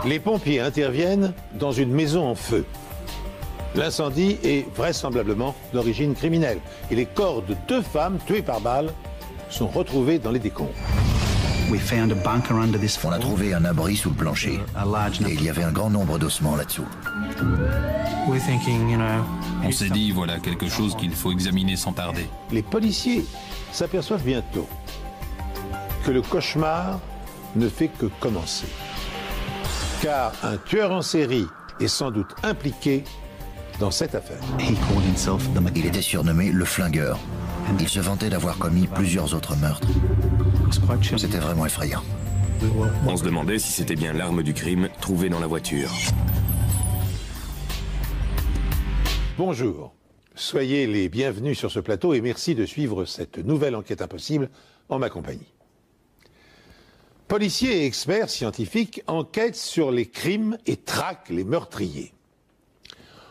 Les pompiers interviennent dans une maison en feu. L'incendie est vraisemblablement d'origine criminelle et les corps de 2 femmes tuées par balle sont retrouvés dans les décombres. On a trouvé un abri sous le plancher et il y avait un grand nombre d'ossements là-dessous. On s'est dit, voilà quelque chose qu'il faut examiner sans tarder. Les policiers s'aperçoivent bientôt que le cauchemar ne fait que commencer. Car un tueur en série est sans doute impliqué dans cette affaire. Il était surnommé le flingueur. Il se vantait d'avoir commis plusieurs autres meurtres. C'était vraiment effrayant. On se demandait si c'était bien l'arme du crime trouvée dans la voiture. Bonjour, soyez les bienvenus sur ce plateau et merci de suivre cette nouvelle enquête impossible en ma compagnie. Policiers et experts scientifiques enquêtent sur les crimes et traquent les meurtriers.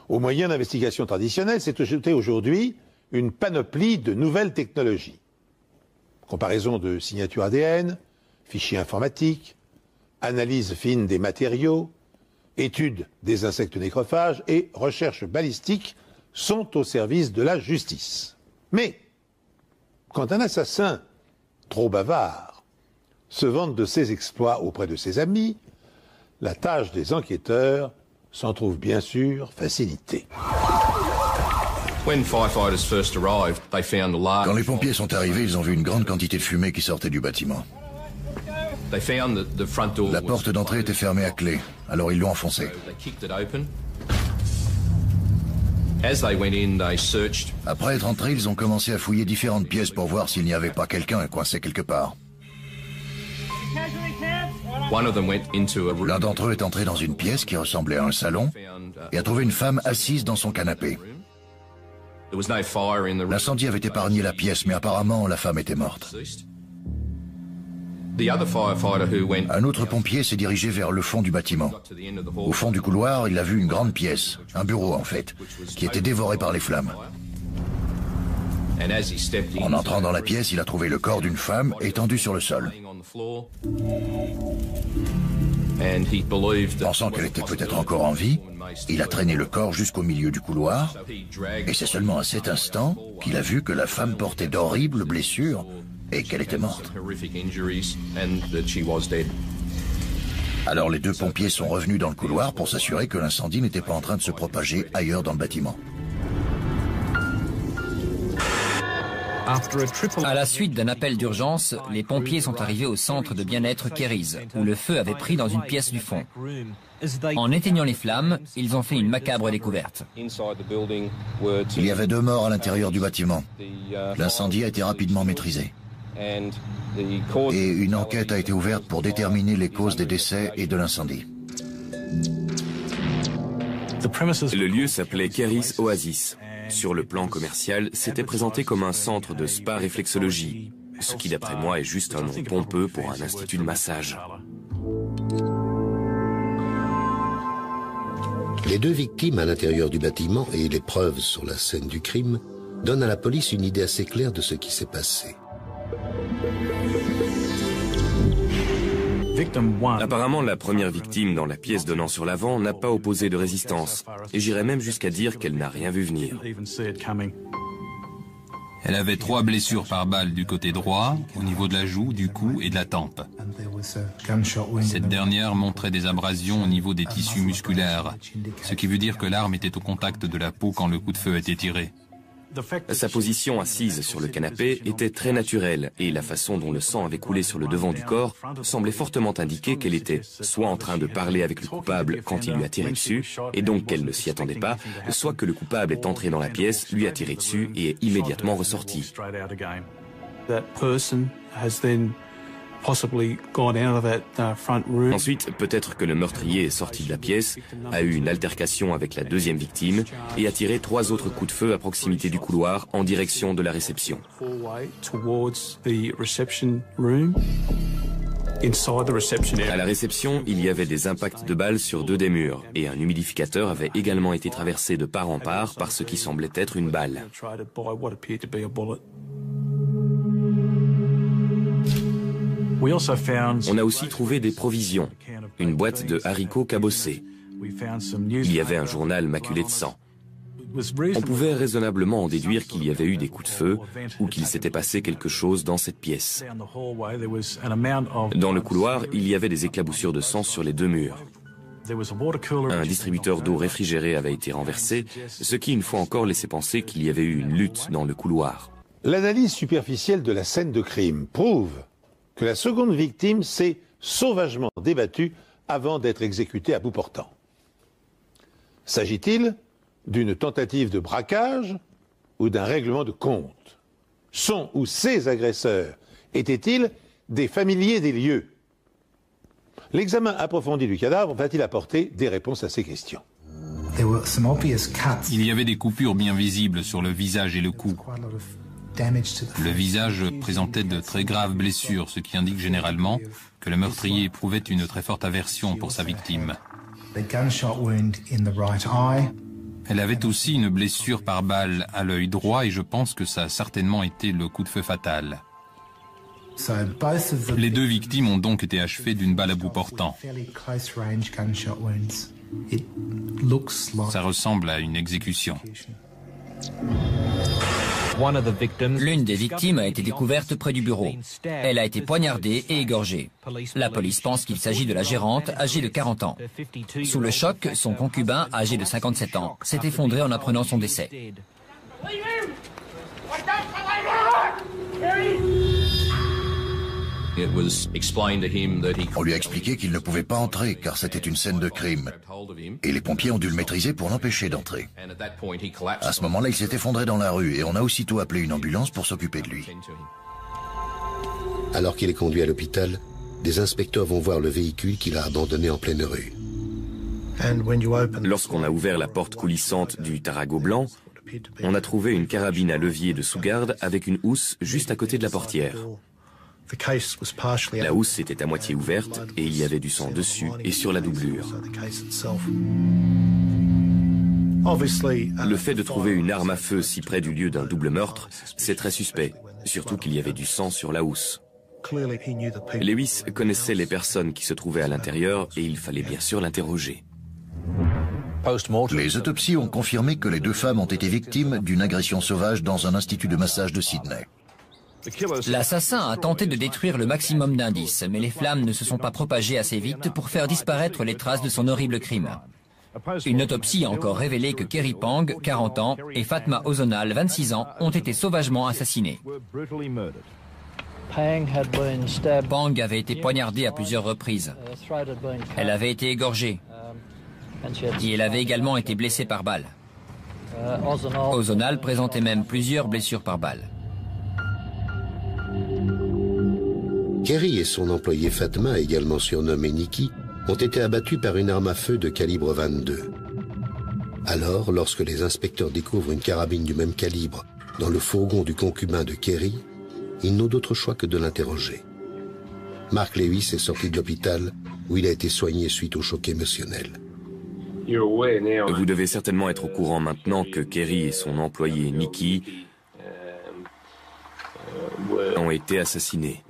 Aux moyens d'investigation traditionnels s'est ajoutée aujourd'hui une panoplie de nouvelles technologies. Comparaison de signatures ADN, fichiers informatiques, analyse fine des matériaux, études des insectes nécrophages et recherches balistiques sont au service de la justice. Mais quand un assassin, trop bavard, se vante de ses exploits auprès de ses amis, la tâche des enquêteurs s'en trouve bien sûr facilitée. Quand les pompiers sont arrivés, ils ont vu une grande quantité de fumée qui sortait du bâtiment. La porte d'entrée était fermée à clé, alors ils l'ont enfoncée. Après être entrés, ils ont commencé à fouiller différentes pièces pour voir s'il n'y avait pas quelqu'un coincé quelque part. L'un d'entre eux est entré dans une pièce qui ressemblait à un salon et a trouvé une femme assise dans son canapé. L'incendie avait épargné la pièce, mais apparemment la femme était morte. Un autre pompier s'est dirigé vers le fond du bâtiment. Au fond du couloir, il a vu une grande pièce, un bureau en fait, qui était dévoré par les flammes. En entrant dans la pièce, il a trouvé le corps d'une femme étendue sur le sol. Pensant qu'elle était peut-être encore en vie, il a traîné le corps jusqu'au milieu du couloir, et c'est seulement à cet instant qu'il a vu que la femme portait d'horribles blessures et qu'elle était morte. Alors les 2 pompiers sont revenus dans le couloir pour s'assurer que l'incendie n'était pas en train de se propager ailleurs dans le bâtiment. À la suite d'un appel d'urgence, les pompiers sont arrivés au centre de bien-être Kerry's, où le feu avait pris dans une pièce du fond. En éteignant les flammes, ils ont fait une macabre découverte. Il y avait 2 morts à l'intérieur du bâtiment. L'incendie a été rapidement maîtrisé. Et une enquête a été ouverte pour déterminer les causes des décès et de l'incendie. Le lieu s'appelait Kerry's Oasis. Sur le plan commercial, c'était présenté comme un centre de spa-réflexologie, ce qui d'après moi est juste un nom pompeux pour un institut de massage. Les 2 victimes à l'intérieur du bâtiment et les preuves sur la scène du crime donnent à la police une idée assez claire de ce qui s'est passé. Apparemment, la première victime dans la pièce donnant sur l'avant n'a pas opposé de résistance, et j'irais même jusqu'à dire qu'elle n'a rien vu venir. Elle avait 3 blessures par balle du côté droit, au niveau de la joue, du cou et de la tempe. Cette dernière montrait des abrasions au niveau des tissus musculaires, ce qui veut dire que l'arme était au contact de la peau quand le coup de feu a été tiré. Sa position assise sur le canapé était très naturelle et la façon dont le sang avait coulé sur le devant du corps semblait fortement indiquer qu'elle était soit en train de parler avec le coupable quand il lui a tiré dessus et donc qu'elle ne s'y attendait pas, soit que le coupable est entré dans la pièce, lui a tiré dessus et est immédiatement ressorti. Ensuite, peut-être que le meurtrier est sorti de la pièce, a eu une altercation avec la 2e victime et a tiré 3 autres coups de feu à proximité du couloir en direction de la réception. À la réception, il y avait des impacts de balles sur 2 des murs et un humidificateur avait également été traversé de part en part par ce qui semblait être une balle. On a aussi trouvé des provisions, une boîte de haricots cabossés. Il y avait un journal maculé de sang. On pouvait raisonnablement en déduire qu'il y avait eu des coups de feu ou qu'il s'était passé quelque chose dans cette pièce. Dans le couloir, il y avait des éclaboussures de sang sur les deux murs. Un distributeur d'eau réfrigérée avait été renversé, ce qui une fois encore laissait penser qu'il y avait eu une lutte dans le couloir. L'analyse superficielle de la scène de crime prouve que la seconde victime s'est sauvagement débattue avant d'être exécutée à bout portant. S'agit-il d'une tentative de braquage ou d'un règlement de compte? Son ou ses agresseurs étaient-ils des familiers des lieux? L'examen approfondi du cadavre va-t-il apporter des réponses à ces questions? Il y avait des coupures bien visibles sur le visage et le cou. Le visage présentait de très graves blessures, ce qui indique généralement que le meurtrier éprouvait une très forte aversion pour sa victime. Elle avait aussi une blessure par balle à l'œil droit et je pense que ça a certainement été le coup de feu fatal. Les deux victimes ont donc été achevées d'une balle à bout portant. Ça ressemble à une exécution. L'une des victimes a été découverte près du bureau. Elle a été poignardée et égorgée. La police pense qu'il s'agit de la gérante, âgée de 40 ans. Sous le choc, son concubin, âgé de 57 ans, s'est effondré en apprenant son décès. On lui a expliqué qu'il ne pouvait pas entrer car c'était une scène de crime. Et les pompiers ont dû le maîtriser pour l'empêcher d'entrer. À ce moment-là, il s'est effondré dans la rue et on a aussitôt appelé une ambulance pour s'occuper de lui. Alors qu'il est conduit à l'hôpital, des inspecteurs vont voir le véhicule qu'il a abandonné en pleine rue. Lorsqu'on a ouvert la porte coulissante du Tarago blanc, on a trouvé une carabine à levier de sous-garde avec une housse juste à côté de la portière. La housse était à moitié ouverte et il y avait du sang dessus et sur la doublure. Le fait de trouver une arme à feu si près du lieu d'un double meurtre, c'est très suspect, surtout qu'il y avait du sang sur la housse. Lewis connaissait les personnes qui se trouvaient à l'intérieur et il fallait bien sûr l'interroger. Les autopsies ont confirmé que les deux femmes ont été victimes d'une agression sauvage dans un institut de massage de Sydney. L'assassin a tenté de détruire le maximum d'indices, mais les flammes ne se sont pas propagées assez vite pour faire disparaître les traces de son horrible crime. Une autopsie a encore révélé que Kerry Pang, 40 ans, et Fatma Ozonal, 26 ans, ont été sauvagement assassinés. Pang avait été poignardée à plusieurs reprises. Elle avait été égorgée. Et elle avait également été blessée par balle. Ozonal présentait même plusieurs blessures par balle. Kerry et son employé Fatma, également surnommé Nikki, ont été abattus par une arme à feu de calibre 22. Alors, lorsque les inspecteurs découvrent une carabine du même calibre dans le fourgon du concubin de Kerry, ils n'ont d'autre choix que de l'interroger. Mark Lewis est sorti de l'hôpital où il a été soigné suite au choc émotionnel. Vous devez certainement être au courant maintenant que Kerry et son employé Nikki ont été assassinés.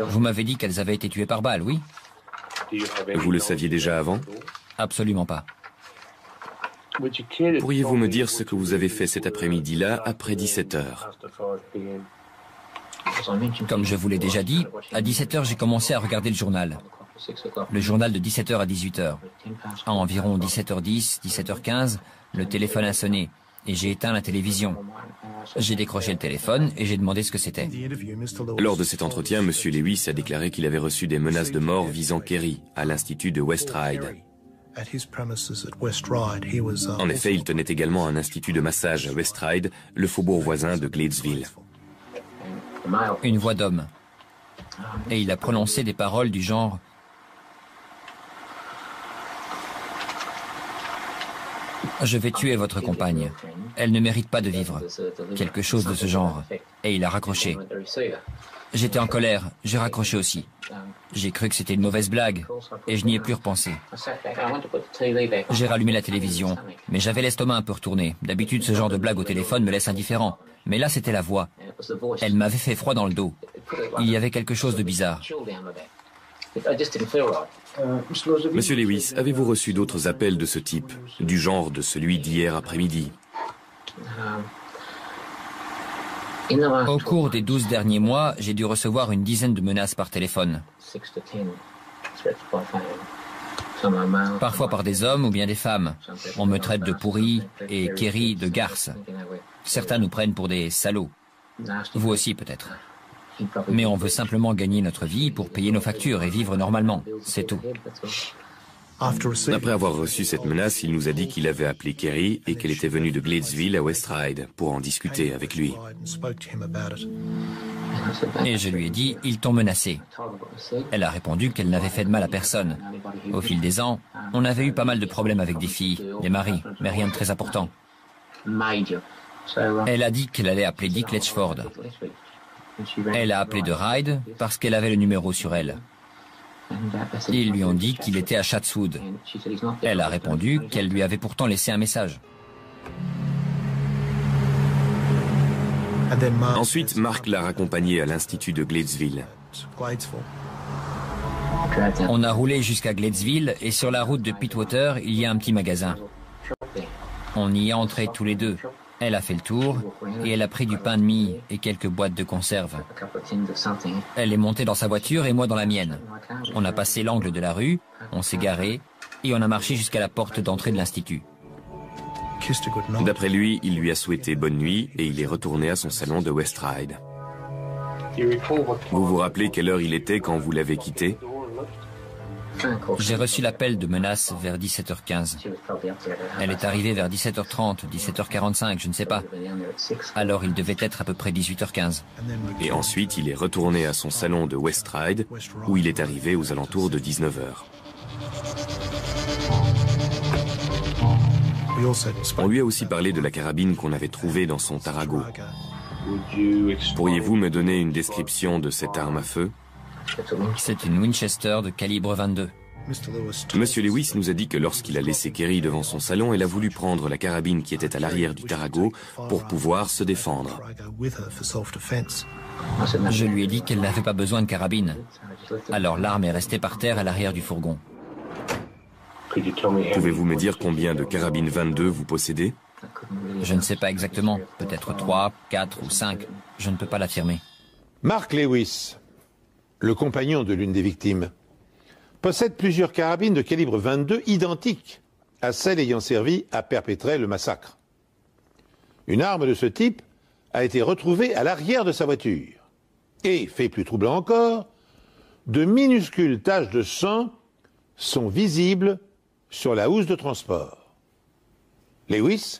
Vous m'avez dit qu'elles avaient été tuées par balle, oui? Vous le saviez déjà avant? Absolument pas. Pourriez-vous me dire ce que vous avez fait cet après-midi-là après 17 heures? Comme je vous l'ai déjà dit, à 17 heures, j'ai commencé à regarder le journal. Le journal de 17 heures à 18 heures. À environ 17h10, 17h15, le téléphone a sonné et j'ai éteint la télévision. J'ai décroché le téléphone et j'ai demandé ce que c'était. Lors de cet entretien, M. Lewis a déclaré qu'il avait reçu des menaces de mort visant Kerry à l'institut de West Ryde. En effet, il tenait également un institut de massage à West Ryde, le faubourg voisin de Gladesville. Une voix d'homme. Et il a prononcé des paroles du genre « Je vais tuer votre compagne. Elle ne mérite pas de vivre. » Quelque chose de ce genre. Et il a raccroché. J'étais en colère. J'ai raccroché aussi. J'ai cru que c'était une mauvaise blague. Et je n'y ai plus repensé. J'ai rallumé la télévision. Mais j'avais l'estomac un peu retourné. D'habitude, ce genre de blague au téléphone me laisse indifférent. Mais là, c'était la voix. Elle m'avait fait froid dans le dos. Il y avait quelque chose de bizarre. Monsieur Lewis, avez-vous reçu d'autres appels de ce type, du genre de celui d'hier après-midi? Au cours des 12 derniers mois, j'ai dû recevoir une dizaine de menaces par téléphone. Parfois par des hommes ou bien des femmes. On me traite de pourri et Kerry de garce. Certains nous prennent pour des salauds. Vous aussi peut-être. Mais on veut simplement gagner notre vie pour payer nos factures et vivre normalement. C'est tout. Après avoir reçu cette menace, il nous a dit qu'il avait appelé Kerry et qu'elle était venue de Gladesville à West Ryde pour en discuter avec lui. Et je lui ai dit, ils t'ont menacé. Elle a répondu qu'elle n'avait fait de mal à personne. Au fil des ans, on avait eu pas mal de problèmes avec des filles, des maris, mais rien de très important. Elle a dit qu'elle allait appeler Dick Letchford. Elle a appelé de Ryde parce qu'elle avait le numéro sur elle. Ils lui ont dit qu'il était à Chatswood. Elle a répondu qu'elle lui avait pourtant laissé un message. Ensuite, Mark l'a raccompagné à l'Institut de Gladesville. On a roulé jusqu'à Gladesville et sur la route de Pittwater, il y a un petit magasin. On y est entrés tous les deux. Elle a fait le tour et elle a pris du pain de mie et quelques boîtes de conserve. Elle est montée dans sa voiture et moi dans la mienne. On a passé l'angle de la rue, on s'est garé et on a marché jusqu'à la porte d'entrée de l'Institut. D'après lui, il lui a souhaité bonne nuit et il est retourné à son salon de West Ryde. Vous vous rappelez quelle heure il était quand vous l'avez quitté? J'ai reçu l'appel de menace vers 17h15. Elle est arrivée vers 17h30, 17h45, je ne sais pas. Alors il devait être à peu près 18h15. Et ensuite, il est retourné à son salon de West Ryde, où il est arrivé aux alentours de 19h. On lui a aussi parlé de la carabine qu'on avait trouvée dans son Tarago. Pourriez-vous me donner une description de cette arme à feu? C'est une Winchester de calibre 22. Monsieur Lewis nous a dit que lorsqu'il a laissé Kerry devant son salon, elle a voulu prendre la carabine qui était à l'arrière du Tarago pour pouvoir se défendre. Je lui ai dit qu'elle n'avait pas besoin de carabine. Alors l'arme est restée par terre à l'arrière du fourgon. Pouvez-vous me dire combien de carabines 22 vous possédez? Je ne sais pas exactement. Peut-être 3, 4 ou 5. Je ne peux pas l'affirmer. Mark Lewis, le compagnon de l'une des victimes, possède plusieurs carabines de calibre 22 identiques à celles ayant servi à perpétrer le massacre. Une arme de ce type a été retrouvée à l'arrière de sa voiture. Et, fait plus troublant encore, de minuscules taches de sang sont visibles sur la housse de transport. Lewis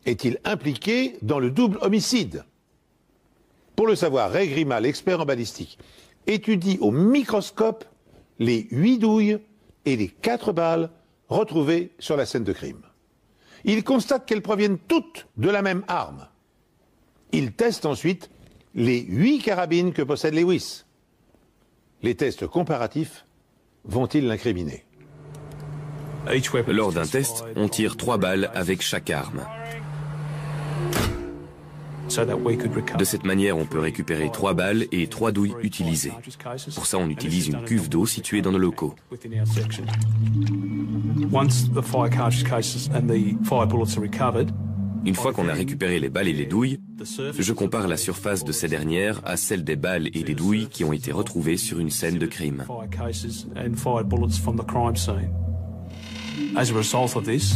est-il impliqué dans le double homicide? Pour le savoir, Ray Grima, l'expert en balistique, étudie au microscope les 8 douilles et les 4 balles retrouvées sur la scène de crime. Il constate qu'elles proviennent toutes de la même arme. Il teste ensuite les 8 carabines que possède Lewis. Les tests comparatifs vont-ils l'incriminer? Lors d'un test, on tire 3 balles avec chaque arme. De cette manière, on peut récupérer 3 balles et 3 douilles utilisées. Pour ça, on utilise une cuve d'eau située dans nos locaux. Une fois qu'on a récupéré les balles et les douilles, je compare la surface de ces dernières à celle des balles et des douilles qui ont été retrouvées sur une scène de crime.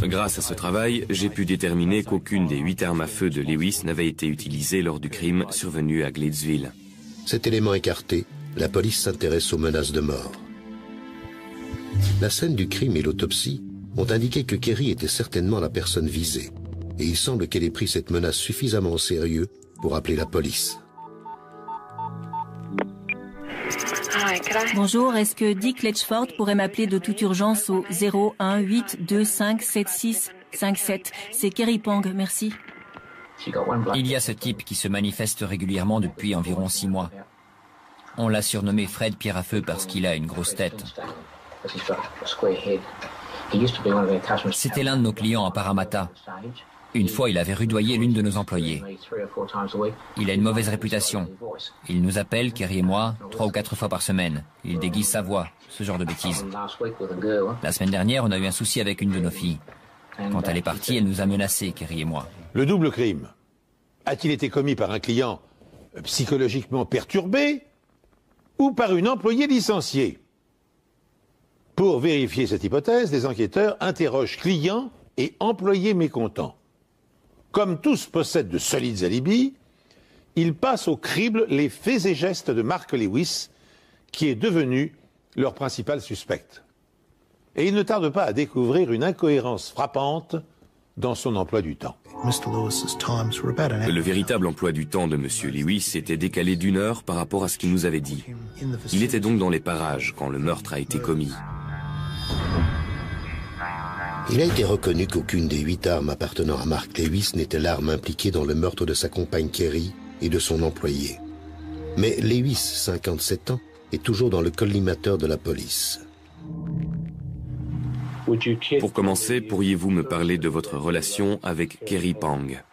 Grâce à ce travail, j'ai pu déterminer qu'aucune des 8 armes à feu de Lewis n'avait été utilisée lors du crime survenu à Gladesville. Cet élément écarté, la police s'intéresse aux menaces de mort. La scène du crime et l'autopsie ont indiqué que Kerry était certainement la personne visée, et il semble qu'elle ait pris cette menace suffisamment au sérieux pour appeler la police. Bonjour, est-ce que Dick Letchford pourrait m'appeler de toute urgence au 01-825-7657? C'est Kerry Pang, merci. Il y a ce type qui se manifeste régulièrement depuis environ 6 mois. On l'a surnommé Fred Pierre à Feu parce qu'il a une grosse tête. C'était l'un de nos clients à Parramatta. Une fois, il avait rudoyé l'une de nos employées. Il a une mauvaise réputation. Il nous appelle, Kerry et moi, 3 ou 4 fois par semaine. Il déguise sa voix, ce genre de bêtises. La semaine dernière, on a eu un souci avec une de nos filles. Quand elle est partie, elle nous a menacés, Kerry et moi. Le double crime a-t-il été commis par un client psychologiquement perturbé ou par une employée licenciée? Pour vérifier cette hypothèse, les enquêteurs interrogent clients et employés mécontents. Comme tous possèdent de solides alibis, ils passent au crible les faits et gestes de Mark Lewis, qui est devenu leur principal suspect. Et ils ne tardent pas à découvrir une incohérence frappante dans son emploi du temps. Le véritable emploi du temps de M. Lewis était décalé d'1 heure par rapport à ce qu'il nous avait dit. Il était donc dans les parages quand le meurtre a été commis. Il a été reconnu qu'aucune des 8 armes appartenant à Mark Lewis n'était l'arme impliquée dans le meurtre de sa compagne Kerry et de son employé. Mais Lewis, 57 ans, est toujours dans le collimateur de la police. Pour commencer, pourriez-vous me parler de votre relation avec Kerry Pang?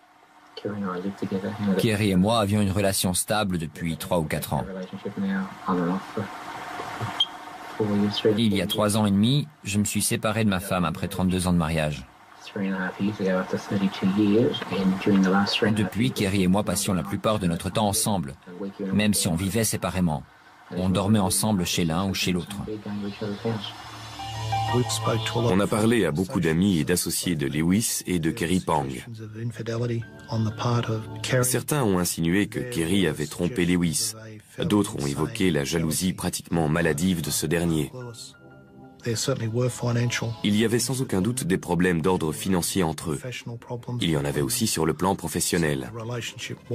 Kerry et moi avions une relation stable depuis 3 ou 4 ans. Il y a 3 ans et demi, je me suis séparé de ma femme après 32 ans de mariage. Depuis, Kerry et moi passions la plupart de notre temps ensemble, même si on vivait séparément. On dormait ensemble chez l'un ou chez l'autre. On a parlé à beaucoup d'amis et d'associés de Lewis et de Kerry Pang. Certains ont insinué que Kerry avait trompé Lewis. D'autres ont évoqué la jalousie pratiquement maladive de ce dernier. Il y avait sans aucun doute des problèmes d'ordre financier entre eux. Il y en avait aussi sur le plan professionnel.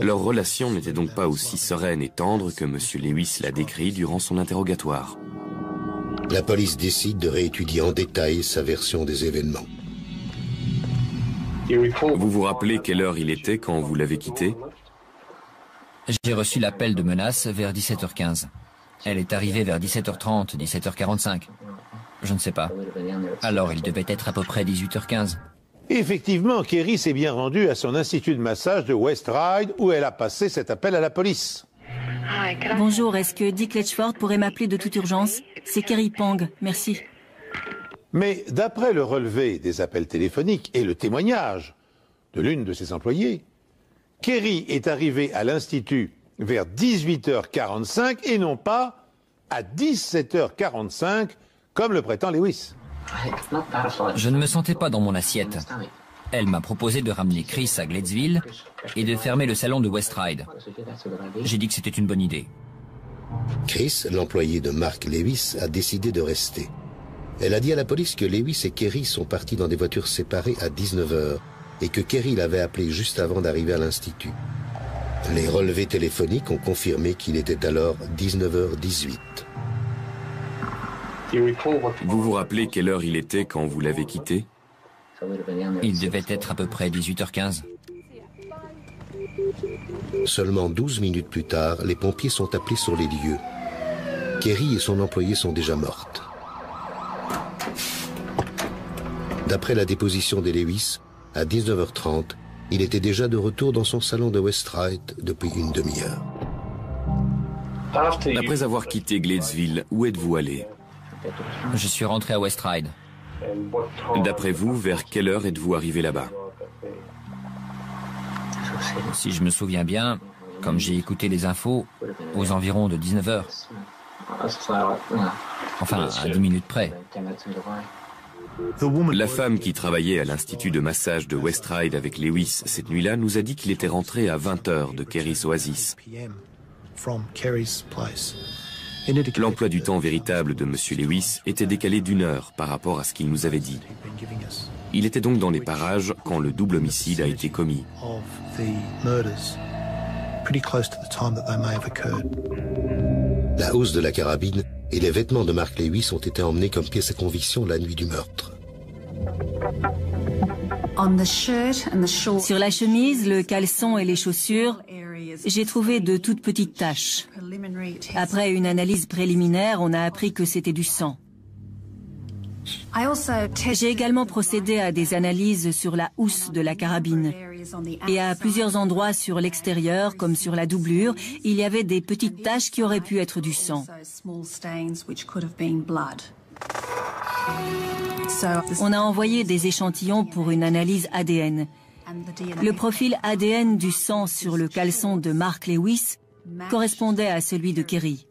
Leur relation n'était donc pas aussi sereine et tendre que M. Lewis l'a décrit durant son interrogatoire. La police décide de réétudier en détail sa version des événements. Vous vous rappelez quelle heure il était quand vous l'avez quitté? J'ai reçu l'appel de menace vers 17h15. Elle est arrivée vers 17h30, 17h45. Je ne sais pas. Alors il devait être à peu près 18h15. Effectivement, Kerry s'est bien rendue à son institut de massage de West Ryde où elle a passé cet appel à la police. Bonjour, est-ce que Dick Letchford pourrait m'appeler de toute urgence? C'est Kerry Pang, merci. Mais d'après le relevé des appels téléphoniques et le témoignage de l'une de ses employées, Kerry est arrivée à l'Institut vers 18h45 et non pas à 17h45 comme le prétend Lewis. Je ne me sentais pas dans mon assiette. Elle m'a proposé de ramener Chris à Gladesville et de fermer le salon de West Ryde. J'ai dit que c'était une bonne idée. Chris, l'employé de Mark Lewis, a décidé de rester. Elle a dit à la police que Lewis et Kerry sont partis dans des voitures séparées à 19h et que Kerry l'avait appelé juste avant d'arriver à l'Institut. Les relevés téléphoniques ont confirmé qu'il était alors 19h18. Vous vous rappelez quelle heure il était quand vous l'avez quitté? Il devait être à peu près 18h15. Seulement 12 minutes plus tard, les pompiers sont appelés sur les lieux. Kerry et son employé sont déjà mortes. D'après la déposition de Lewis, à 19h30, il était déjà de retour dans son salon de West Ryde depuis une demi-heure. Après avoir quitté Gladesville, où êtes-vous allé? Je suis rentré à West Ryde. D'après vous, vers quelle heure êtes-vous arrivé là-bas? Si je me souviens bien, comme j'ai écouté les infos, aux environs de 19h. Enfin, à 10 minutes près. La femme qui travaillait à l'Institut de massage de West Ryde avec Lewis cette nuit-là nous a dit qu'il était rentré à 20h de Kerry's Oasis. L'emploi du temps véritable de M. Lewis était décalé d'1 heure par rapport à ce qu'il nous avait dit. Il était donc dans les parages quand le double homicide a été commis. La housse de la carabine et les vêtements de Mark Lewis ont été emmenés comme pièce à conviction la nuit du meurtre. Sur la chemise, le caleçon et les chaussures, j'ai trouvé de toutes petites taches. Après une analyse préliminaire, on a appris que c'était du sang. J'ai également procédé à des analyses sur la housse de la carabine. Et à plusieurs endroits sur l'extérieur, comme sur la doublure, il y avait des petites taches qui auraient pu être du sang. On a envoyé des échantillons pour une analyse ADN. Le profil ADN du sang sur le caleçon de Mark Lewis correspondait à celui de Kerry,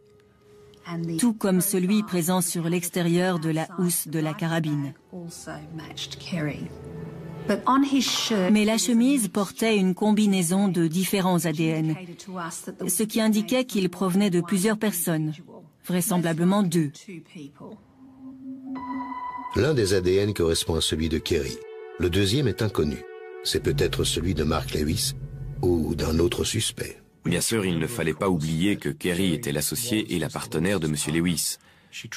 tout comme celui présent sur l'extérieur de la housse de la carabine. Mais la chemise portait une combinaison de différents ADN, ce qui indiquait qu'il provenait de plusieurs personnes, vraisemblablement 2. L'un des ADN correspond à celui de Kerry. Le deuxième est inconnu. C'est peut-être celui de Mark Lewis ou d'un autre suspect. Bien sûr, il ne fallait pas oublier que Kerry était l'associée et la partenaire de M. Lewis.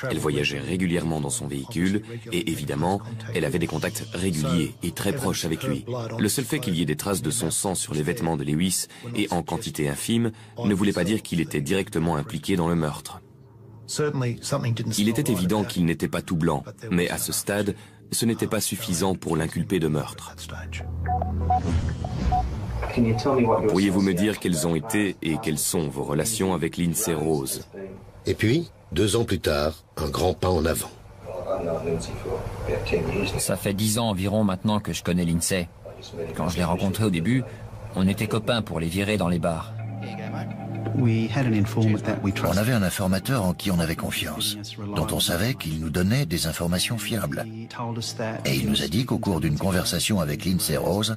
Elle voyageait régulièrement dans son véhicule et évidemment, elle avait des contacts réguliers et très proches avec lui. Le seul fait qu'il y ait des traces de son sang sur les vêtements de Lewis et en quantité infime ne voulait pas dire qu'il était directement impliqué dans le meurtre. Il était évident qu'il n'était pas tout blanc, mais à ce stade, ce n'était pas suffisant pour l'inculper de meurtre. Pourriez-vous me dire quelles ont été et quelles sont vos relations avec Lindsay Rose? Et puis, 2 ans plus tard, un grand pas en avant. Ça fait 10 ans environ maintenant que je connais Lindsay. Quand je l'ai rencontré au début, on était copains pour les virer dans les bars. On avait un informateur en qui on avait confiance, dont on savait qu'il nous donnait des informations fiables. Et il nous a dit qu'au cours d'une conversation avec Lindsay Rose,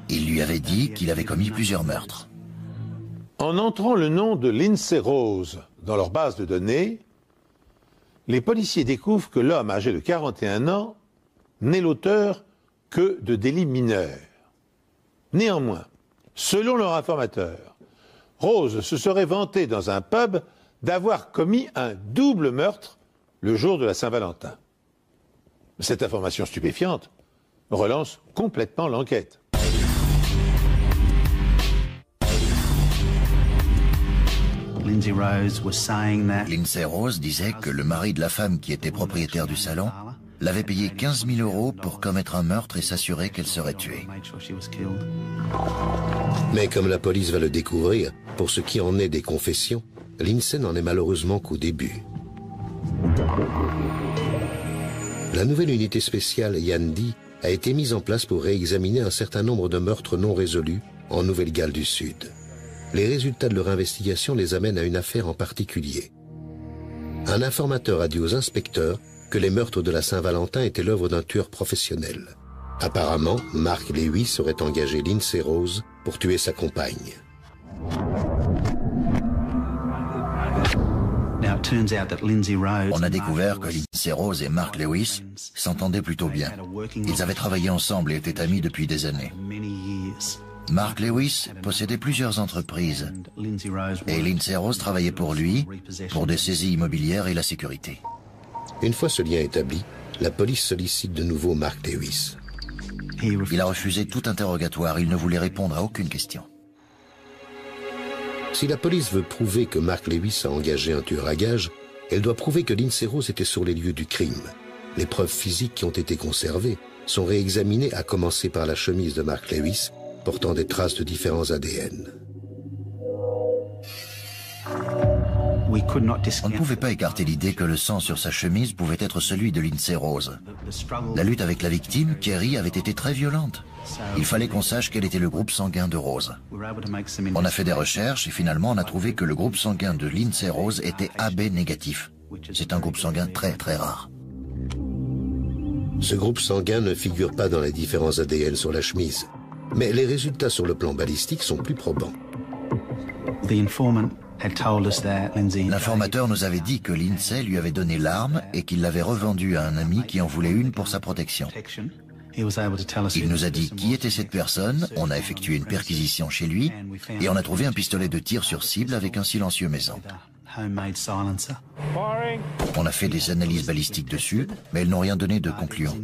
il lui avait dit qu'il avait commis plusieurs meurtres. En entrant le nom de Lindsay Rose dans leur base de données, les policiers découvrent que l'homme âgé de 41 ans n'est l'auteur que de délits mineurs. Néanmoins, selon leur informateur, Rose se serait vanté dans un pub d'avoir commis un double meurtre le jour de la Saint-Valentin. Cette information stupéfiante relance complètement l'enquête. Lindsay Rose disait que le mari de la femme qui était propriétaire du salon l'avait payé 15 000 € pour commettre un meurtre et s'assurer qu'elle serait tuée. Mais comme la police va le découvrir, pour ce qui en est des confessions, Lindsay n'en est malheureusement qu'au début. La nouvelle unité spéciale Yandy a été mise en place pour réexaminer un certain nombre de meurtres non résolus en Nouvelle-Galles du Sud. Les résultats de leur investigation les amènent à une affaire en particulier. Un informateur a dit aux inspecteurs que les meurtres de la Saint-Valentin étaient l'œuvre d'un tueur professionnel. Apparemment, Mark Lewis aurait engagé Lindsay Rose pour tuer sa compagne. On a découvert que Lindsay Rose et Mark Lewis s'entendaient plutôt bien. Ils avaient travaillé ensemble et étaient amis depuis des années. Mark Lewis possédait plusieurs entreprises et Lindsay Rose travaillait pour lui, pour des saisies immobilières et la sécurité. Une fois ce lien établi, la police sollicite de nouveau Mark Lewis. Il a refusé tout interrogatoire, il ne voulait répondre à aucune question. Si la police veut prouver que Mark Lewis a engagé un tueur à gages, elle doit prouver que Lindsay Rose était sur les lieux du crime. Les preuves physiques qui ont été conservées sont réexaminées, à commencer par la chemise de Mark Lewis, portant des traces de différents ADN. On ne pouvait pas écarter l'idée que le sang sur sa chemise pouvait être celui de Lindsay Rose. La lutte avec la victime, Kerry, avait été très violente. Il fallait qu'on sache quel était le groupe sanguin de Rose. On a fait des recherches et finalement on a trouvé que le groupe sanguin de Lindsay Rose était AB négatif. C'est un groupe sanguin très très rare. Ce groupe sanguin ne figure pas dans les différents ADN sur la chemise. Mais les résultats sur le plan balistique sont plus probants. L'informateur nous avait dit que Lindsay lui avait donné l'arme et qu'il l'avait revendue à un ami qui en voulait une pour sa protection. Il nous a dit qui était cette personne, on a effectué une perquisition chez lui et on a trouvé un pistolet de tir sur cible avec un silencieux maison. On a fait des analyses balistiques dessus, mais elles n'ont rien donné de concluant.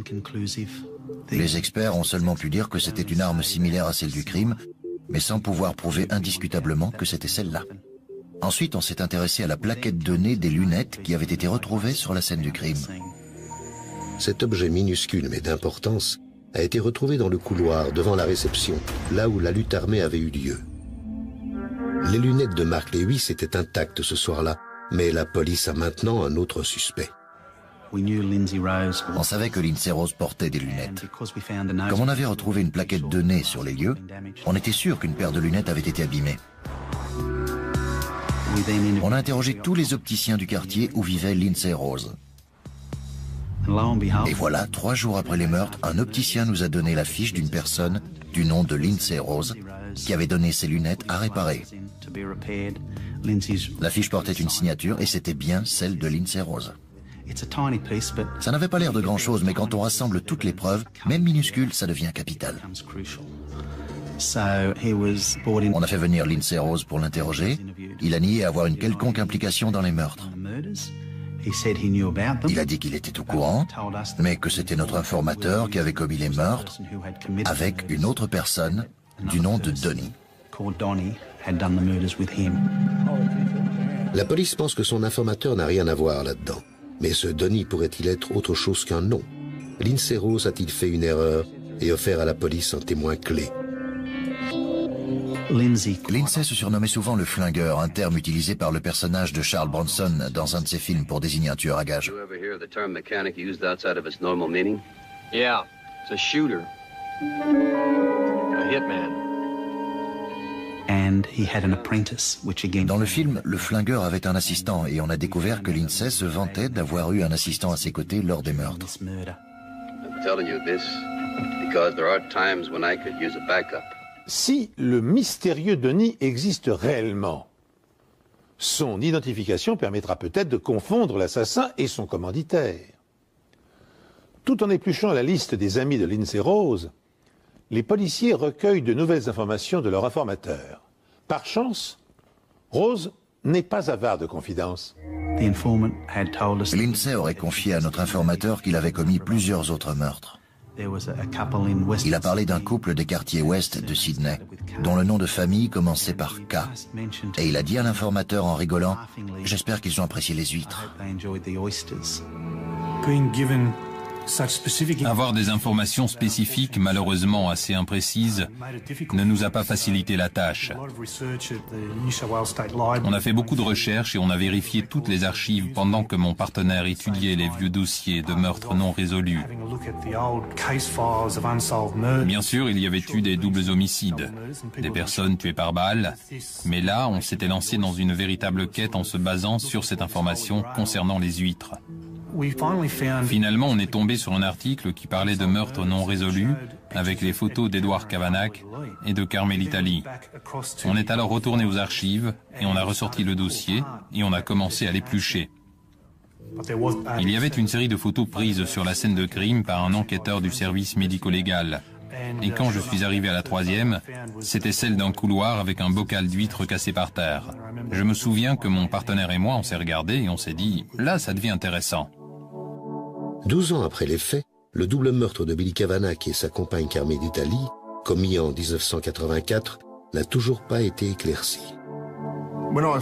Les experts ont seulement pu dire que c'était une arme similaire à celle du crime, mais sans pouvoir prouver indiscutablement que c'était celle-là. Ensuite, on s'est intéressé à la plaquette de nez des lunettes qui avaient été retrouvées sur la scène du crime. Cet objet minuscule mais d'importance a été retrouvé dans le couloir devant la réception, là où la lutte armée avait eu lieu. Les lunettes de Mark Lewis étaient intactes ce soir-là, mais la police a maintenant un autre suspect. On savait que Lindsay Rose portait des lunettes. Comme on avait retrouvé une plaquette de nez sur les lieux, on était sûr qu'une paire de lunettes avait été abîmée. On a interrogé tous les opticiens du quartier où vivait Lindsay Rose. Et voilà, 3 jours après les meurtres, un opticien nous a donné la fiche d'une personne du nom de Lindsay Rose qui avait donné ses lunettes à réparer. La fiche portait une signature et c'était bien celle de Lindsay Rose. Ça n'avait pas l'air de grand-chose, mais quand on rassemble toutes les preuves, même minuscules, ça devient capital. On a fait venir Lindsay Rose pour l'interroger. Il a nié avoir une quelconque implication dans les meurtres. Il a dit qu'il était au courant, mais que c'était notre informateur qui avait commis les meurtres avec une autre personne du nom de Donnie. La police pense que son informateur n'a rien à voir là-dedans. Mais ce Donnie pourrait-il être autre chose qu'un nom? Lindsay Rose a-t-il fait une erreur et offert à la police un témoin clé? Lindsay se surnommait souvent le flingueur, un terme utilisé par le personnage de Charles Bronson dans un de ses films pour désigner un tueur à gages. Yeah, it's a shooter. A hitman. Dans le film, le flingueur avait un assistant et on a découvert que Lindsay se vantait d'avoir eu un assistant à ses côtés lors des meurtres. Si le mystérieux Donnie existe réellement, son identification permettra peut-être de confondre l'assassin et son commanditaire. Tout en épluchant la liste des amis de Lindsay Rose, les policiers recueillent de nouvelles informations de leur informateur. Par chance, Rose n'est pas avare de confidences. Lindsay aurait confié à notre informateur qu'il avait commis plusieurs autres meurtres. Il a parlé d'un couple des quartiers ouest de Sydney, dont le nom de famille commençait par K. Et il a dit à l'informateur en rigolant « J'espère qu'ils ont apprécié les huîtres ». Avoir des informations spécifiques, malheureusement assez imprécises, ne nous a pas facilité la tâche. On a fait beaucoup de recherches et on a vérifié toutes les archives pendant que mon partenaire étudiait les vieux dossiers de meurtres non résolus. Bien sûr, il y avait eu des doubles homicides, des personnes tuées par balle, mais là, on s'était lancé dans une véritable quête en se basant sur cette information concernant les huîtres. Finalement, on est tombé sur un article qui parlait de meurtres non résolus avec les photos d'Edward Kavanagh et de Carmelita Lee. On est alors retourné aux archives et on a ressorti le dossier et on a commencé à l'éplucher. Il y avait une série de photos prises sur la scène de crime par un enquêteur du service médico-légal. Et quand je suis arrivé à la 3e, c'était celle d'un couloir avec un bocal d'huîtres cassé par terre. Je me souviens que mon partenaire et moi, on s'est regardés et on s'est dit « là, ça devient intéressant ». 12 ans après les faits, le double meurtre de Billy Kavanagh et sa compagne Carmelita Lee, commis en 1984, n'a toujours pas été éclairci. Quand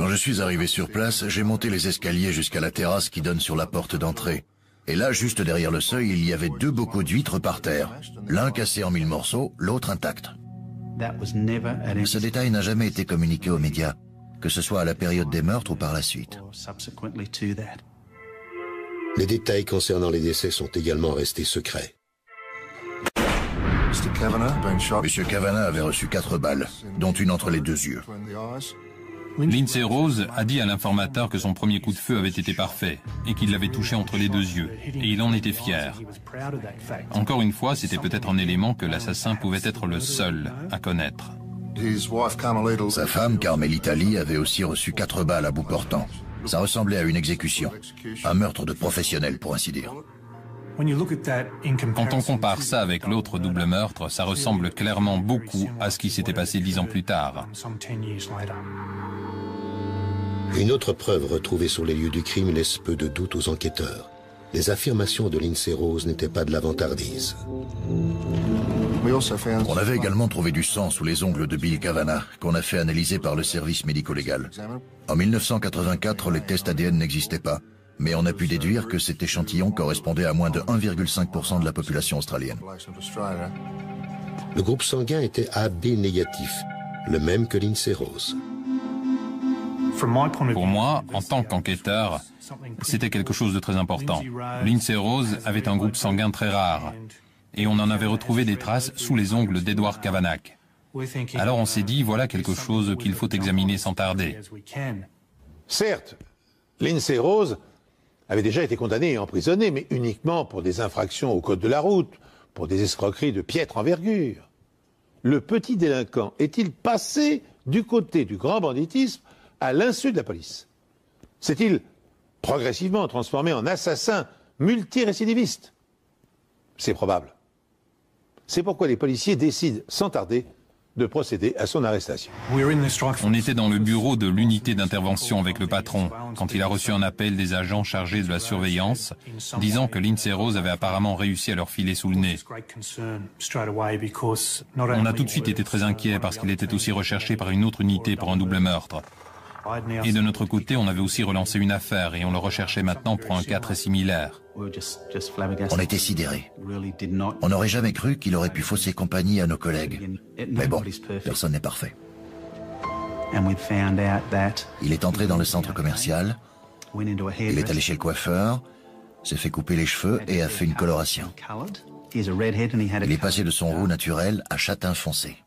je suis arrivé sur place, j'ai monté les escaliers jusqu'à la terrasse qui donne sur la porte d'entrée. Et là, juste derrière le seuil, il y avait 2 bocaux d'huîtres par terre. L'un cassé en 1000 morceaux, l'autre intact. Ce détail n'a jamais été communiqué aux médias, que ce soit à la période des meurtres ou par la suite. Les détails concernant les décès sont également restés secrets. Monsieur Kavanagh avait reçu 4 balles, dont une entre les 2 yeux. Lindsay Rose a dit à l'informateur que son premier coup de feu avait été parfait et qu'il l'avait touché entre les 2 yeux, et il en était fier. Encore une fois, c'était peut-être un élément que l'assassin pouvait être le seul à connaître. Sa femme, Carmelita Lee, avait aussi reçu 4 balles à bout portant. Ça ressemblait à une exécution, un meurtre de professionnel pour ainsi dire. Quand on compare ça avec l'autre double meurtre, ça ressemble clairement beaucoup à ce qui s'était passé 10 ans plus tard. Une autre preuve retrouvée sur les lieux du crime laisse peu de doute aux enquêteurs. Les affirmations de Lindsay Rose n'étaient pas de la vantardise. On avait également trouvé du sang sous les ongles de Bill Kavanagh, qu'on a fait analyser par le service médico-légal. En 1984, les tests ADN n'existaient pas, mais on a pu déduire que cet échantillon correspondait à moins de 1,5% de la population australienne. Le groupe sanguin était AB négatif, le même que Lindsay Rose. Pour moi, en tant qu'enquêteur, c'était quelque chose de très important. Lindsay Rose avait un groupe sanguin très rare, et on en avait retrouvé des traces sous les ongles d'Edward Kavanagh. Alors on s'est dit, voilà quelque chose qu'il faut examiner sans tarder. Certes, Lindsay Rose avait déjà été condamné et emprisonné, mais uniquement pour des infractions au code de la route, pour des escroqueries de piètre envergure. Le petit délinquant est-il passé du côté du grand banditisme à l'insu de la police? S'est-il progressivement transformé en assassin multirécidiviste? C'est probable. C'est pourquoi les policiers décident sans tarder de procéder à son arrestation. On était dans le bureau de l'unité d'intervention avec le patron, quand il a reçu un appel des agents chargés de la surveillance, disant que Lindsay Rose avait apparemment réussi à leur filer sous le nez. On a tout de suite été très inquiets parce qu'il était aussi recherché par une autre unité pour un double meurtre. Et de notre côté, on avait aussi relancé une affaire et on le recherchait maintenant pour un cas très similaire. On était sidérés. On n'aurait jamais cru qu'il aurait pu fausser compagnie à nos collègues. Mais bon, personne n'est parfait. Il est entré dans le centre commercial, il est allé chez le coiffeur, s'est fait couper les cheveux et a fait une coloration. Il est passé de son roux naturel à châtain foncé.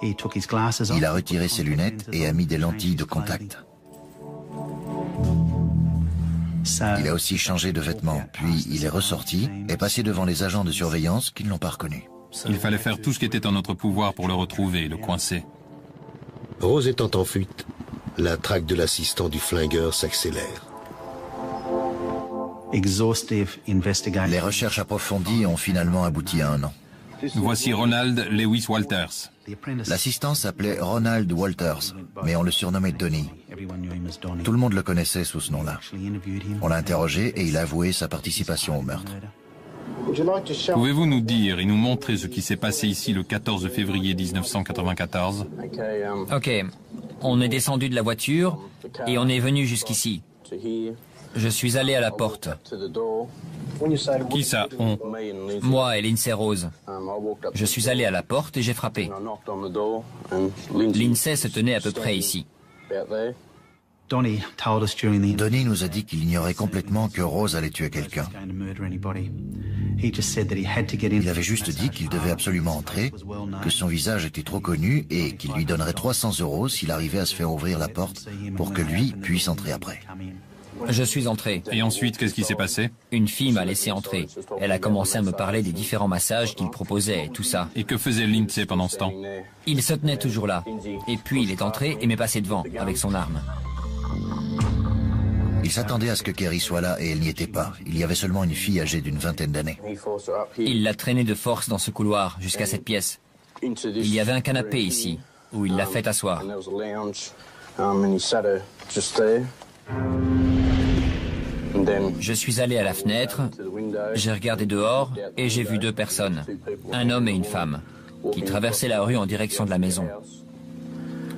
Il a retiré ses lunettes et a mis des lentilles de contact. Il a aussi changé de vêtements, puis il est ressorti et passé devant les agents de surveillance qui ne l'ont pas reconnu. Il fallait faire tout ce qui était en notre pouvoir pour le retrouver, le coincer. Rose étant en fuite, la traque de l'assistant du flingueur s'accélère. Les recherches approfondies ont finalement abouti à un nom. Voici Ronald Lewis Walters. L'assistant s'appelait Ronald Walters, mais on le surnommait Donnie. Tout le monde le connaissait sous ce nom-là. On l'a interrogé et il a avoué sa participation au meurtre. Pouvez-vous nous dire et nous montrer ce qui s'est passé ici le 14 février 1994? Ok, on est descendu de la voiture et on est venu jusqu'ici. Je suis allé à la porte. Qui ça, on? Moi et Lindsay Rose. Je suis allé à la porte et j'ai frappé. Lindsay se tenait à peu près ici. Donnie nous a dit qu'il ignorait complètement que Rose allait tuer quelqu'un. Il avait juste dit qu'il devait absolument entrer, que son visage était trop connu et qu'il lui donnerait 300 € s'il arrivait à se faire ouvrir la porte pour que lui puisse entrer après. Je suis entré. Et ensuite, qu'est-ce qui s'est passé? Une fille m'a laissé entrer. Elle a commencé à me parler des différents massages qu'il proposait et tout ça. Et que faisait Lindsay pendant ce temps? Il se tenait toujours là. Et puis il est entré et m'est passé devant avec son arme. Il s'attendait à ce que Kerry soit là et elle n'y était pas. Il y avait seulement une fille âgée d'une vingtaine d'années. Il l'a traînée de force dans ce couloir jusqu'à cette pièce. Il y avait un canapé ici, où il l'a fait asseoir. Je suis allé à la fenêtre, j'ai regardé dehors et j'ai vu deux personnes, un homme et une femme, qui traversaient la rue en direction de la maison.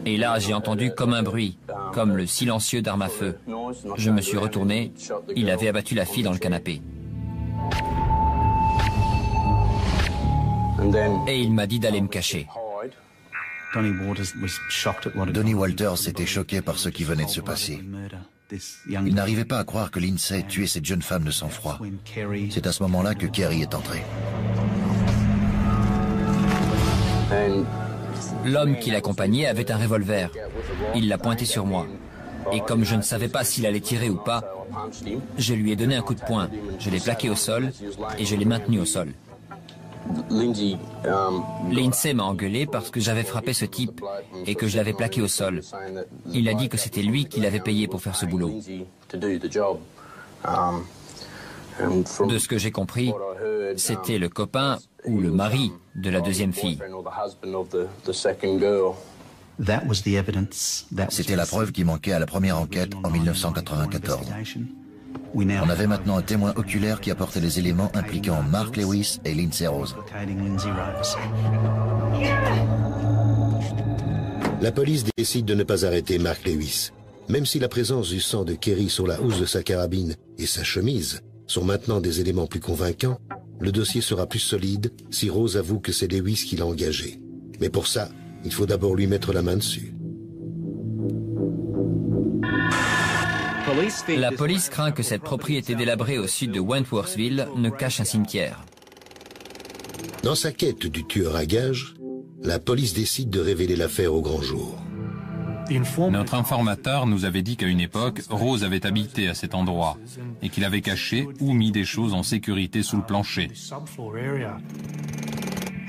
Et là, j'ai entendu comme un bruit, comme le silencieux d'arme à feu. Je me suis retourné, il avait abattu la fille dans le canapé. Et il m'a dit d'aller me cacher. Donnie Walters était choqué par ce qui venait de se passer. Il n'arrivait pas à croire que Lindsay tuait cette jeune femme de sang-froid. C'est à ce moment-là que Kerry est entré. L'homme qui l'accompagnait avait un revolver. Il l'a pointé sur moi. Et comme je ne savais pas s'il allait tirer ou pas, je lui ai donné un coup de poing. Je l'ai plaqué au sol et je l'ai maintenu au sol. Lindsay m'a engueulé parce que j'avais frappé ce type et que je l'avais plaqué au sol. Il a dit que c'était lui qui l'avait payé pour faire ce boulot. De ce que j'ai compris, c'était le copain ou le mari de la deuxième fille. C'était la preuve qui manquait à la première enquête en 1994. On avait maintenant un témoin oculaire qui apportait les éléments impliquant Mark Lewis et Lindsay Rose. La police décide de ne pas arrêter Mark Lewis. Même si la présence du sang de Kerry sur la housse de sa carabine et sa chemise sont maintenant des éléments plus convaincants, le dossier sera plus solide si Rose avoue que c'est Lewis qui l'a engagé. Mais pour ça, il faut d'abord lui mettre la main dessus. La police craint que cette propriété délabrée au sud de Wentworthville ne cache un cimetière. Dans sa quête du tueur à gages, la police décide de révéler l'affaire au grand jour. Notre informateur nous avait dit qu'à une époque, Rose avait habité à cet endroit et qu'il avait caché ou mis des choses en sécurité sous le plancher.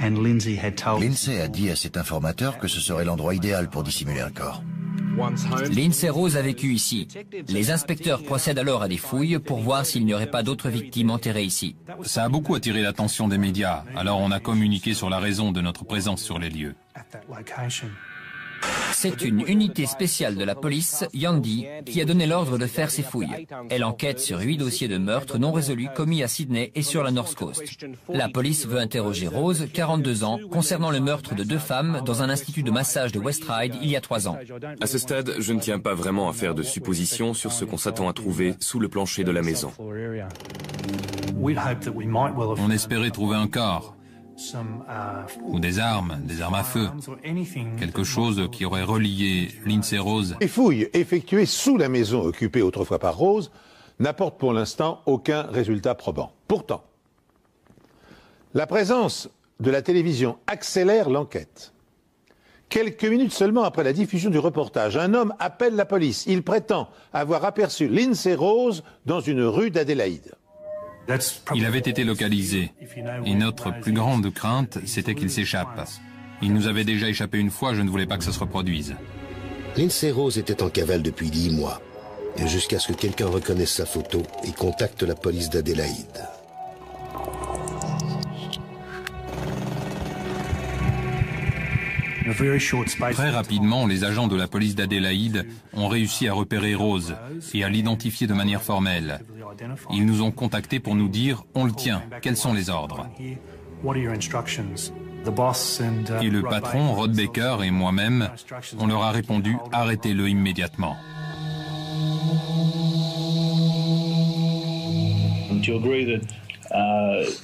Lindsay a dit à cet informateur que ce serait l'endroit idéal pour dissimuler un corps. Lindsay Rose a vécu ici. Les inspecteurs procèdent alors à des fouilles pour voir s'il n'y aurait pas d'autres victimes enterrées ici. Ça a beaucoup attiré l'attention des médias, alors on a communiqué sur la raison de notre présence sur les lieux. C'est une unité spéciale de la police, Yandy, qui a donné l'ordre de faire ces fouilles. Elle enquête sur 8 dossiers de meurtres non résolus commis à Sydney et sur la North Coast. La police veut interroger Rose, 42 ans, concernant le meurtre de 2 femmes dans un institut de massage de West Ryde il y a 3 ans. À ce stade, je ne tiens pas vraiment à faire de suppositions sur ce qu'on s'attend à trouver sous le plancher de la maison. On espérait trouver un corps, ou des armes à feu, quelque chose qui aurait relié Lindsay Rose. Les fouilles effectuées sous la maison occupée autrefois par Rose n'apportent pour l'instant aucun résultat probant. Pourtant, la présence de la télévision accélère l'enquête. Quelques minutes seulement après la diffusion du reportage, un homme appelle la police. Il prétend avoir aperçu Lindsay Rose dans une rue d'Adélaïde. Il avait été localisé, et notre plus grande crainte, c'était qu'il s'échappe. Il nous avait déjà échappé une fois, je ne voulais pas que ça se reproduise. Lindsay Rose était en cavale depuis 10 mois, et jusqu'à ce que quelqu'un reconnaisse sa photo et contacte la police d'Adélaïde. Très rapidement, les agents de la police d'Adélaïde ont réussi à repérer Rose et à l'identifier de manière formelle. Ils nous ont contactés pour nous dire « on le tient, quels sont les ordres ?» Et le patron, Rod Baker et moi-même, on leur a répondu « arrêtez-le immédiatement ».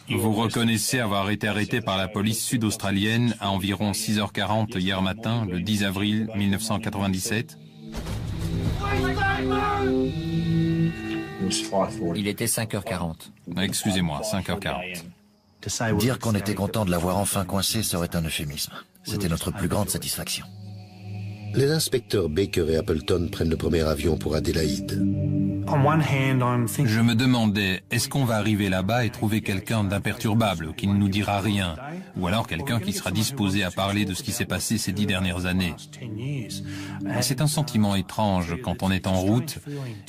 Vous reconnaissez avoir été arrêté par la police sud-australienne à environ 6h40 hier matin, le 10 avril 1997 ? Il était 5h40. Excusez-moi, 5h40. Dire qu'on était content de l'avoir enfin coincé serait un euphémisme. C'était notre plus grande satisfaction. Les inspecteurs Baker et Appleton prennent le premier avion pour Adélaïde. Je me demandais, est-ce qu'on va arriver là-bas et trouver quelqu'un d'imperturbable, qui ne nous dira rien, ou alors quelqu'un qui sera disposé à parler de ce qui s'est passé ces 10 dernières années. C'est un sentiment étrange quand on est en route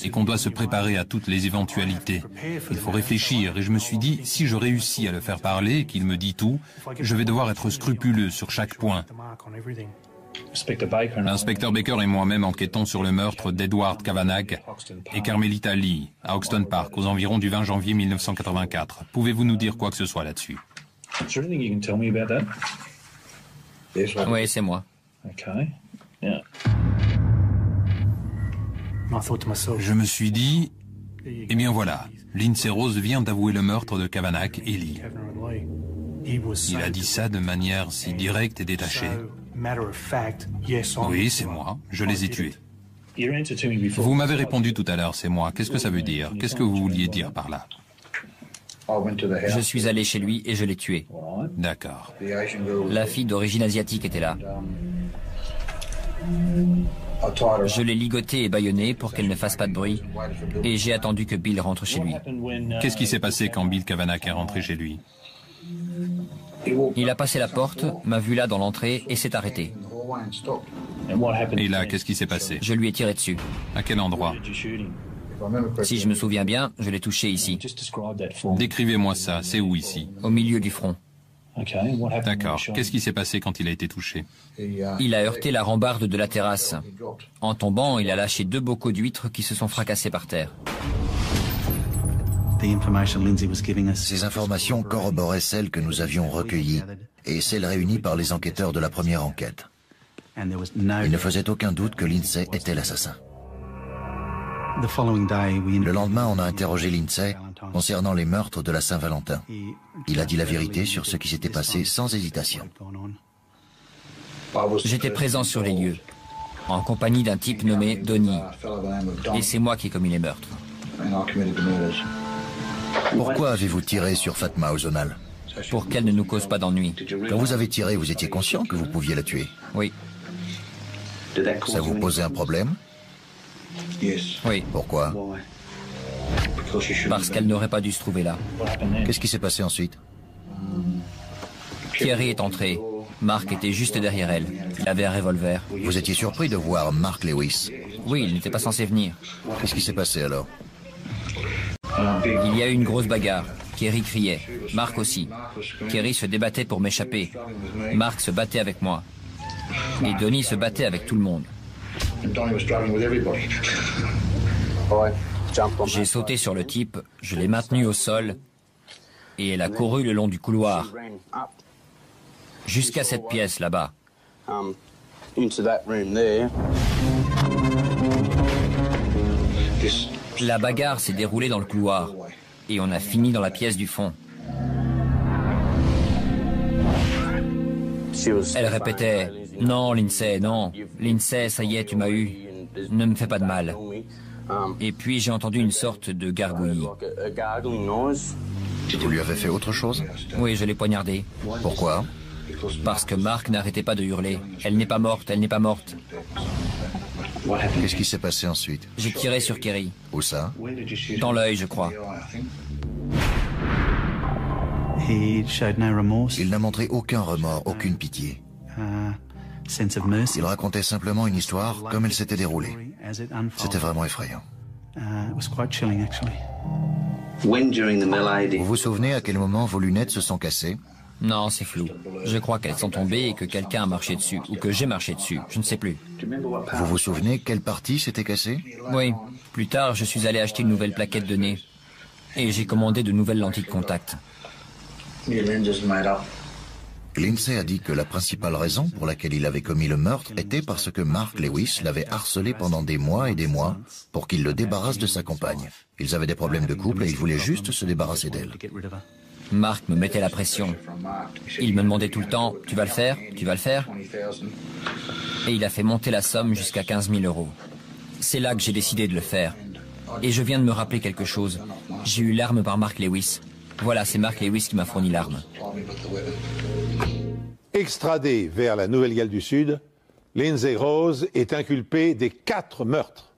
et qu'on doit se préparer à toutes les éventualités. Il faut réfléchir, et je me suis dit, si je réussis à le faire parler et qu'il me dit tout, je vais devoir être scrupuleux sur chaque point. L'inspecteur Baker et moi-même enquêtons sur le meurtre d'Edward Kavanagh et Carmelita Lee à Hoxton Park aux environs du 20 janvier 1984. Pouvez-vous nous dire quoi que ce soit là-dessus? Oui, c'est moi. Je me suis dit, eh bien voilà, Lindsay Rose vient d'avouer le meurtre de Kavanagh et Lee. Il a dit ça de manière si directe et détachée. Oui, c'est moi. Je les ai tués. Vous m'avez répondu tout à l'heure, c'est moi. Qu'est-ce que ça veut dire? Qu'est-ce que vous vouliez dire par là? Je suis allé chez lui et je l'ai tué. D'accord. La fille d'origine asiatique était là. Je l'ai ligotée et bâillonnée pour qu'elle ne fasse pas de bruit. Et j'ai attendu que Bill rentre chez lui. Qu'est-ce qui s'est passé quand Bill Kavanagh est rentré chez lui? Il a passé la porte, m'a vu là dans l'entrée et s'est arrêté. Et là, qu'est-ce qui s'est passé? Je lui ai tiré dessus. À quel endroit? Si je me souviens bien, je l'ai touché ici. Décrivez-moi ça, c'est où ici? Au milieu du front. D'accord. Qu'est-ce qui s'est passé quand il a été touché? Il a heurté la rambarde de la terrasse. En tombant, il a lâché 2 bocaux d'huîtres qui se sont fracassés par terre. Ces informations corroboraient celles que nous avions recueillies et celles réunies par les enquêteurs de la première enquête. Il ne faisait aucun doute que Lindsay était l'assassin. Le lendemain, on a interrogé Lindsay concernant les meurtres de la Saint-Valentin. Il a dit la vérité sur ce qui s'était passé sans hésitation. J'étais présent sur les lieux, en compagnie d'un type nommé Donnie. Et c'est moi qui ai commis les meurtres. Pourquoi avez-vous tiré sur Fatma Ozonal? Pour qu'elle ne nous cause pas d'ennui. Quand vous avez tiré, vous étiez conscient que vous pouviez la tuer? Oui. Ça vous posait un problème? Oui. Pourquoi? Parce qu'elle n'aurait pas dû se trouver là. Qu'est-ce qui s'est passé ensuite? Kerry est entrée. Mark était juste derrière elle. Il avait un revolver. Vous étiez surpris de voir Mark Lewis? Oui, il n'était pas censé venir. Qu'est-ce qui s'est passé alors? Il y a eu une grosse bagarre. Kerry criait. Mark aussi. Kerry se débattait pour m'échapper. Mark se battait avec moi. Et Donnie se battait avec tout le monde. J'ai sauté sur le type, je l'ai maintenu au sol, et elle a couru le long du couloir, jusqu'à cette pièce là-bas. La bagarre s'est déroulée dans le couloir, et on a fini dans la pièce du fond. Elle répétait « Non, Lindsay, non. Lindsay, ça y est, tu m'as eu. Ne me fais pas de mal. » Et puis j'ai entendu une sorte de gargouillis. Vous lui avez fait autre chose? Oui, je l'ai poignardée. Pourquoi? Parce que Mark n'arrêtait pas de hurler. Elle n'est pas morte, elle n'est pas morte. Qu'est-ce qui s'est passé ensuite? J'ai tiré sur Kerry. Où ça? Dans l'œil, je crois. Il n'a montré aucun remords, aucune pitié. Il racontait simplement une histoire comme elle s'était déroulée. C'était vraiment effrayant. Vous vous souvenez à quel moment vos lunettes se sont cassées? Non, c'est flou. Je crois qu'elles sont tombées et que quelqu'un a marché dessus, ou que j'ai marché dessus, je ne sais plus. Vous vous souvenez quelle partie s'était cassée? Oui. Plus tard, je suis allé acheter une nouvelle plaquette de nez. Et j'ai commandé de nouvelles lentilles de contact. Lindsay a dit que la principale raison pour laquelle il avait commis le meurtre était parce que Mark Lewis l'avait harcelé pendant des mois et des mois pour qu'il le débarrasse de sa compagne. Ils avaient des problèmes de couple et il voulait juste se débarrasser d'elle. Mark me mettait la pression. Il me demandait tout le temps « Tu vas le faire? Tu vas le faire ?» Et il a fait monter la somme jusqu'à 15 000 €. C'est là que j'ai décidé de le faire. Et je viens de me rappeler quelque chose. J'ai eu l'arme par Mark Lewis. Voilà, c'est Mark Lewis qui m'a fourni l'arme. Extradé vers la Nouvelle-Galles du Sud, Lindsay Rose est inculpé des 4 meurtres.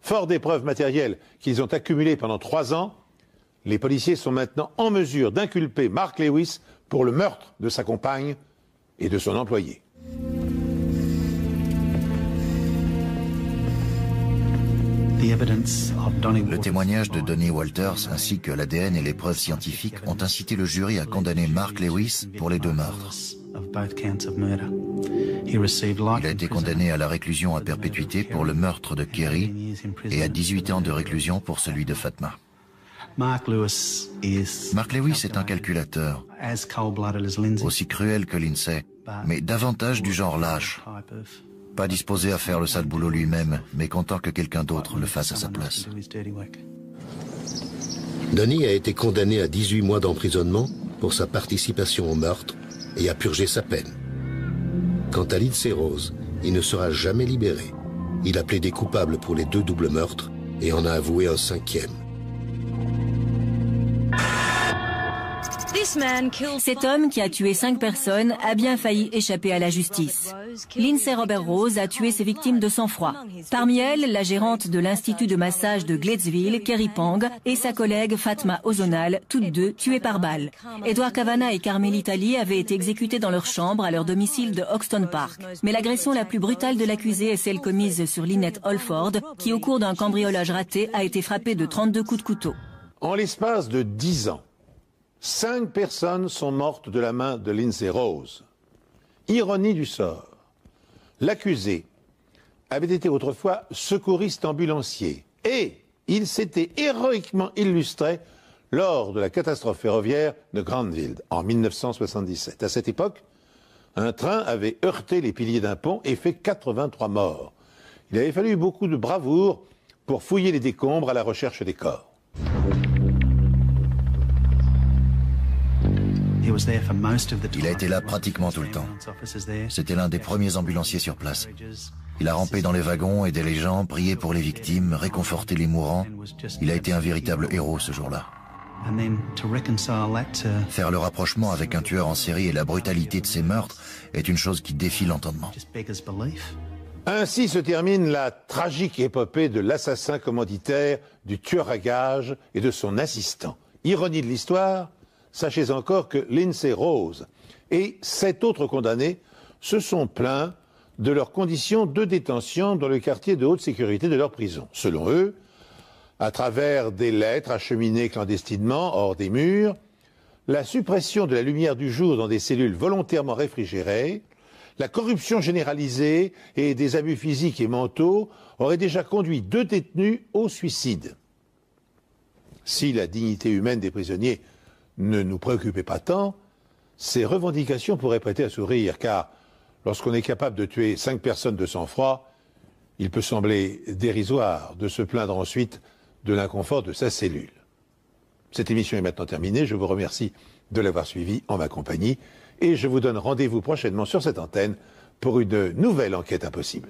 Fort des preuves matérielles qu'ils ont accumulées pendant 3 ans, les policiers sont maintenant en mesure d'inculper Mark Lewis pour le meurtre de sa compagne et de son employé. Le témoignage de Donnie Walters ainsi que l'ADN et les preuves scientifiques ont incité le jury à condamner Mark Lewis pour les 2 meurtres. Il a été condamné à la réclusion à perpétuité pour le meurtre de Kerry et à 18 ans de réclusion pour celui de Fatma. Mark Lewis est un calculateur, aussi cruel que Lindsay, mais davantage du genre lâche. Pas disposé à faire le sale boulot lui-même, mais content que quelqu'un d'autre le fasse à sa place. Donnie a été condamné à 18 mois d'emprisonnement pour sa participation au meurtre et a purgé sa peine. Quant à Lindsay Rose, il ne sera jamais libéré. Il a plaidé coupable pour les 2 doubles meurtres et en a avoué un 5e. Cet homme qui a tué 5 personnes a bien failli échapper à la justice. Lindsay Robert Rose a tué ses victimes de sang-froid. Parmi elles, la gérante de l'institut de massage de Gladesville, Kerry Pang, et sa collègue Fatma Ozonal, toutes 2 tuées par balle. Edward Kavanagh et Carmelita Lee avaient été exécutés dans leur chambre à leur domicile de Hoxton Park. Mais l'agression la plus brutale de l'accusé est celle commise sur Lynette Holford, qui au cours d'un cambriolage raté a été frappée de 32 coups de couteau. En l'espace de 10 ans, 5 personnes sont mortes de la main de Lindsay Rose. Ironie du sort. L'accusé avait été autrefois secouriste ambulancier et il s'était héroïquement illustré lors de la catastrophe ferroviaire de Granville en 1977. À cette époque, un train avait heurté les piliers d'un pont et fait 83 morts. Il avait fallu beaucoup de bravoure pour fouiller les décombres à la recherche des corps. Il a été là pratiquement tout le temps. C'était l'un des premiers ambulanciers sur place. Il a rampé dans les wagons, aidé les gens, prié pour les victimes, réconforté les mourants. Il a été un véritable héros ce jour-là. Faire le rapprochement avec un tueur en série et la brutalité de ses meurtres est une chose qui défie l'entendement. Ainsi se termine la tragique épopée de l'assassin commanditaire, du tueur à gages et de son assistant. Ironie de l'histoire, sachez encore que Lindsay Rose et 7 autres condamnés se sont plaints de leurs conditions de détention dans le quartier de haute sécurité de leur prison. Selon eux, à travers des lettres acheminées clandestinement hors des murs, la suppression de la lumière du jour dans des cellules volontairement réfrigérées, la corruption généralisée et des abus physiques et mentaux auraient déjà conduit 2 détenus au suicide. Si la dignité humaine des prisonniers ne nous préoccupait pas tant, ces revendications pourraient prêter à sourire, car lorsqu'on est capable de tuer 5 personnes de sang-froid, il peut sembler dérisoire de se plaindre ensuite de l'inconfort de sa cellule. Cette émission est maintenant terminée. Je vous remercie de l'avoir suivie en ma compagnie et je vous donne rendez-vous prochainement sur cette antenne pour une nouvelle enquête impossible.